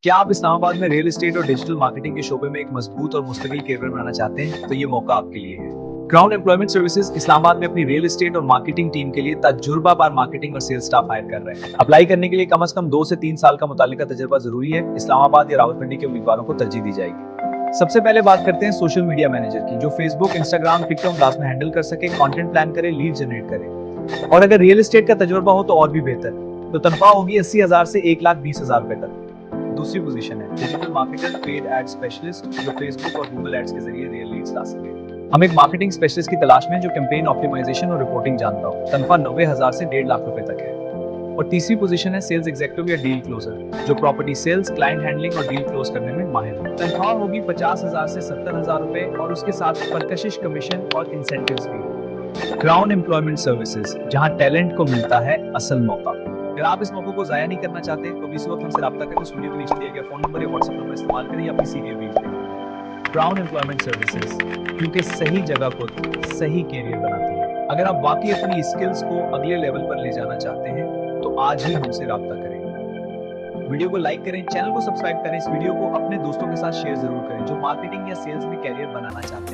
क्या आप इस्लामाबाद में रियल एस्टेट और डिजिटल मार्केटिंग के शोबे में एक मजबूत और मुस्तकिल करियर बनाना चाहते हैं? तो ये मौका आपके लिए है। क्राउन एम्प्लॉयमेंट सर्विसेज इस्लामाबाद में अपनी रियल एस्टेट और मार्केटिंग टीम के लिए तजुर्बाकार मार्केटिंग और सेल्स स्टाफ हायर कर रहे हैं। अप्लाई करने के लिए कम से कम 2 से 3 साल का मुतालिका तजुर्बा जरूरी है। इस्लामाबाद या रावलपिंडी के उम्मीदवारों को तरजीह दी जाएगी। सबसे पहले बात करते हैं सोशल मीडिया मैनेजर की, जो फेसबुक, इंस्टाग्राम, टिकटॉक क्लास में हैंडल कर सके, कंटेंट प्लान करे, लीड जनरेट करे। और अगर रियल एस्टेट का तजुर्बा हो तो और भी बेहतर। तो तनख्वाह होगी 80,000 से 1,20,000 रुपए तक। दूसरी पोजीशन है digital marketer, paid ad specialist, जो फेसबुक और गूगल एड्स के जरिए रियल लीड्स ला सके। हम एक मार्केटिंग स्पेशलिस्ट की तलाश में जो कैंपेन ऑप्टिमाइजेशन और रिपोर्टिंग जानता हो। तनख्वाह 90,000 से 1.5 लाख रुपए तक है। और तीसरी पोजीशन है सेल्स एग्जीक्यूटिव या डील क्लोजर, जो प्रॉपर्टी सेल्स, क्लाइंट हैंडलिंग और डील क्लोज करने में माहिर हो। तनख्वाह होगी 50,000 से 70,000 रुपए और उसके साथ परकशिश कमीशन और इंसेंटिव्स भी। क्राउन एम्प्लॉयमेंट सर्विसेज, जहां टैलेंट को मिलता है असल मौका। अगर आप इस मौके को जाया नहीं करना चाहते तो इस वक्त हमसे रब्ता करें। उस वीडियो के नीचे दिए गए फोन नंबर या व्हाट्सएप नंबर इस्तेमाल करें या अपनी सीवी भेज दें। क्राउन एम्प्लॉयमेंट सर्विसेज, क्योंकि सही जगह को सही कैरियर बनाती है। अगर आप वाकई अपनी स्किल्स को अगले लेवल पर ले जाना चाहते हैं तो आज ही हमसे रब्ता करें। वीडियो को लाइक करें, चैनल को सब्सक्राइब करें, इस वीडियो को अपने दोस्तों के साथ शेयर जरूर करें जो मार्केटिंग या सेल्स में कैरियर बनाना चाहते हैं।